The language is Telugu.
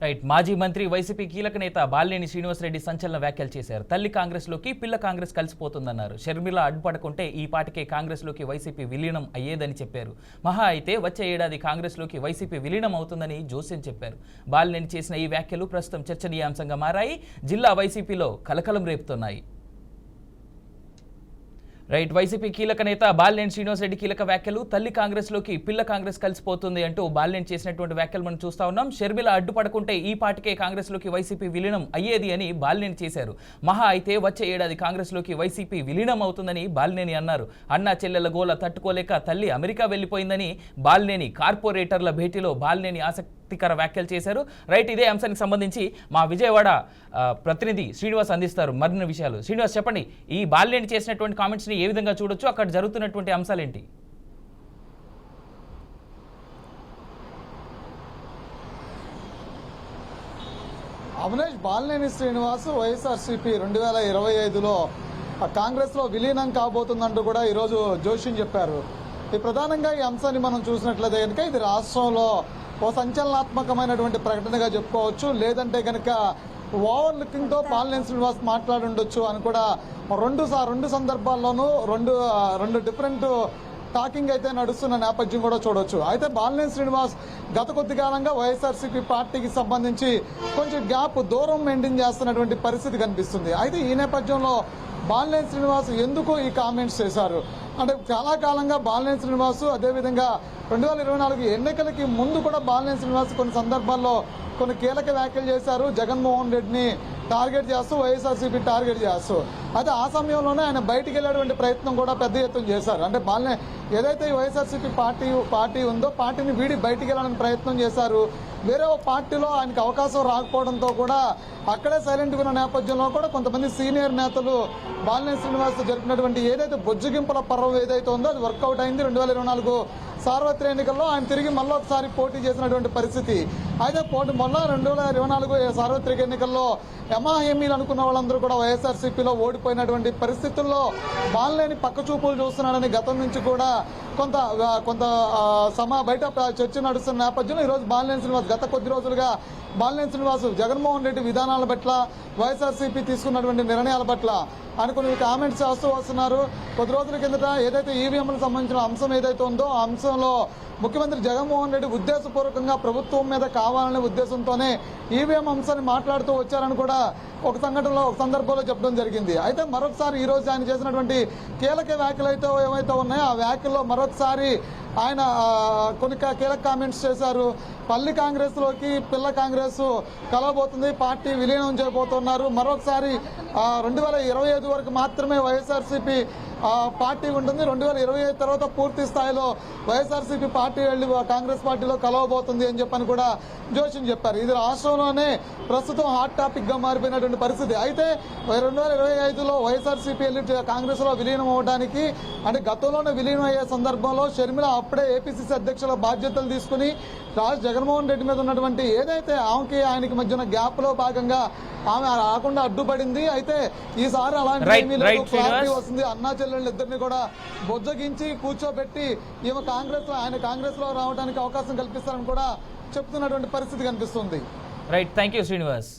రైట్. మాజీ మంత్రి వైసీపీ కీలక నేత బాలినేని శ్రీనివాసరెడ్డి సంచలన వ్యాఖ్యలు చేశారు. తల్లి కాంగ్రెస్లోకి పిల్ల కాంగ్రెస్ కలిసిపోతుందన్నారు. షర్మిల అడ్డుపడకుంటే ఈ పాటికే కాంగ్రెస్లోకి వైసీపీ విలీనం అయ్యేదని చెప్పారు. మహా అయితే వచ్చే ఏడాది కాంగ్రెస్లోకి వైసీపీ విలీనం అవుతుందని జోస్యం చెప్పారు. బాలినేని చేసిన ఈ వ్యాఖ్యలు ప్రస్తుతం చర్చనీయాంశంగా మారాయి. జిల్లా వైసీపీలో కలకలం రేపుతున్నాయి. రైట్. వైసీపీ కీలక నేత బాలినేని శ్రీనివాసరెడ్డి కీలక వ్యాఖ్యలు. తల్లి కాంగ్రెస్లోకి పిల్ల కాంగ్రెస్ కలిసిపోతుంది అంటూ బాలినేని చేసినటువంటి వ్యాఖ్యలు మనం చూస్తా ఉన్నాం. షర్మిల అడ్డుపడకుంటే ఈ పాటికే కాంగ్రెస్లోకి వైసీపీ విలీనం అయ్యేది అని బాలినేని చేశారు. మహా అయితే వచ్చే ఏడాది కాంగ్రెస్లోకి వైసీపీ విలీనం అవుతుందని బాలినేని అన్నారు. అన్నా చెల్లెల గోల తట్టుకోలేక తల్లి అమెరికా వెళ్లిపోయిందని బాలినేని కార్పొరేటర్ల భేటీలో బాలినేని ఆసక్తికర వ్యాఖ్యలు చేశారు. రైట్. ఇదే అంశానికి సంబంధించి మా విజయవాడ ప్రతినిధి శ్రీనివాస్ అందిస్తారు మరిన్ని విషయాలు. శ్రీనివాస్, చెప్పండి, ఈ బాలినేని చేసినటువంటి కామెంట్స్ని ఏ విధంగా చూడొచ్చు, అక్కడ జరుగుతున్నటువంటి అంశాలేంటి? అవినేష్, బాలినేని శ్రీనివాస్ వైఎస్ఆర్సీపీ 2025లో కాంగ్రెస్లో విలీనం కాబోతుందంటూ కూడా ఈరోజు జోషిని చెప్పారు. ఈ ప్రధానంగా ఈ అంశాన్ని మనం చూసినట్లయితే కనుక ఇది రాష్ట్రంలో ఓ సంచలనాత్మకమైనటువంటి ప్రకటనగా చెప్పుకోవచ్చు. లేదంటే కనుక ఓవర్ లుకింగ్తో బాలినేని శ్రీనివాస్ మాట్లాడుండొచ్చు అని కూడా రెండు సందర్భాల్లోనూ రెండు డిఫరెంట్ టాకింగ్ అయితే నడుస్తున్న నేపథ్యం కూడా చూడొచ్చు. అయితే బాలినేని శ్రీనివాస్ గత కొద్ది కాలంగా వైఎస్ఆర్సీపీ పార్టీకి సంబంధించి కొంచెం దూరం మెయింటైన్ చేస్తున్నటువంటి పరిస్థితి కనిపిస్తుంది. అయితే ఈ నేపథ్యంలో బాలినేని శ్రీనివాస్ ఎందుకు ఈ కామెంట్స్ చేశారు అంటే, చాలా కాలంగా బాలినేని శ్రీనివాస్ అదేవిధంగా 2024 ఎన్నికలకి ముందు కూడా బాలినేని శ్రీనివాస్ కొన్ని సందర్భాల్లో కొన్ని కీలక వ్యాఖ్యలు చేశారు. జగన్మోహన్ రెడ్డిని టార్గెట్ చేస్తూ వైఎస్ఆర్సీపీ టార్గెట్ చేస్తూ అయితే ఆ సమయంలోనే ఆయన బయటికి వెళ్ళేటువంటి ప్రయత్నం కూడా పెద్ద ఎత్తున చేశారు. అంటే ఏదైతే ఈ వైఎస్ఆర్సీపీ పార్టీ ఉందో పార్టీని వీడి బయటికి వెళ్ళడానికి ప్రయత్నం చేశారు. వేరే ఒక పార్టీలో ఆయనకు అవకాశం రాకపోవడంతో కూడా అక్కడే సైలెంట్గా ఉన్న నేపథ్యంలో కూడా కొంతమంది సీనియర్ నేతలు బాలినేని శ్రీనివాస్ జరిపినటువంటి ఏదైతే బొజ్జగింపుల పర్వం ఏదైతే ఉందో అది వర్కౌట్ అయింది. 2024 సార్వత్రిక ఎన్నికల్లో ఆయన తిరిగి మళ్ళీ ఒకసారి పోటీ చేసినటువంటి పరిస్థితి. అయితే మళ్ళా 2024 సార్వత్రిక ఎన్నికల్లో ఎంఐఎంఈలు అనుకున్న వాళ్ళందరూ కూడా వైఎస్ఆర్సీపీలో ఓడిపోయినటువంటి పరిస్థితుల్లో బాలినేని పక్క చూపులు చూస్తున్నాడని గతం నుంచి కూడా కొంత బయట చర్చ నడుస్తున్న నేపథ్యంలో ఈరోజు బాలినేని శ్రీనివాస్ గత కొద్ది రోజులుగా బాలినేని శ్రీనివాస్ జగన్మోహన్ రెడ్డి విధానాల పట్ల వైఎస్ఆర్సీపీ తీసుకున్నటువంటి నిర్ణయాల పట్ల ఆయన కొన్ని కామెంట్స్ చేస్తూ వస్తున్నారు. కొద్ది రోజుల కిందట ఏదైతే ఈవీఎంలకు సంబంధించిన అంశం ఏదైతే ఉందో ఆ అంశంలో ముఖ్యమంత్రి జగన్మోహన్ రెడ్డి ఉద్దేశపూర్వకంగా ప్రభుత్వం మీద కావాలనే ఉద్దేశంతోనే ఈవీఎం అంశాన్ని మాట్లాడుతూ వచ్చారని కూడా ఒక సందర్భంలో చెప్పడం జరిగింది. అయితే మరొకసారి ఈ రోజు ఆయన చేసినటువంటి కీలక వ్యాఖ్యలు ఏవైతే ఉన్నాయో ఆ వ్యాఖ్యల్లో మరొకసారి ఆయన కొన్ని కీలక కామెంట్స్ చేశారు. పల్లి కాంగ్రెస్లోకి పిల్ల కాంగ్రెస్ కలవబోతుంది, పార్టీ విలీనం చేయబోతున్నారు. మరొకసారి 2025 వరకు మాత్రమే వైఎస్ఆర్సీపీ పార్టీ ఉంటుంది. 2025 తర్వాత పూర్తి స్థాయిలో వైఎస్ఆర్సీపీ పార్టీ వెళ్లి కాంగ్రెస్ పార్టీలో కలవబోతుంది అని చెప్పని కూడా జోషిని చెప్పారు. ఇది రాష్ట్రంలోనే ప్రస్తుతం హాట్ టాపిక్ గా మారిపోయినటువంటి పరిస్థితి. అయితే 2025లో వైఎస్ఆర్సీపీ వెళ్లి కాంగ్రెస్ లో విలీనం అవడానికి అంటే గతంలోనే విలీనం అయ్యే సందర్భంలో షర్మిల అప్పుడే ఏపీసీసీ అధ్యక్షుల బాధ్యతలు తీసుకుని జగన్మోహన్ రెడ్డి మీద ఉన్నటువంటి ఏదైతే ఆయనకి మధ్యన గ్యాప్ లో భాగంగా ఆమె రాకుండా అడ్డుపడింది. అయితే ఈసారి అలాంటి క్లారిటీ వస్తుంది. అన్నా చెల్లెళ్ళు ఇద్దరిని కూడా బొజ్జగించి కూర్చోబెట్టి ఆయన కాంగ్రెస్ లో రావడానికి అవకాశం కల్పిస్తారని కూడా చెప్తున్నటువంటి పరిస్థితి కనిపిస్తుంది. రైట్. Thank you Srinivas.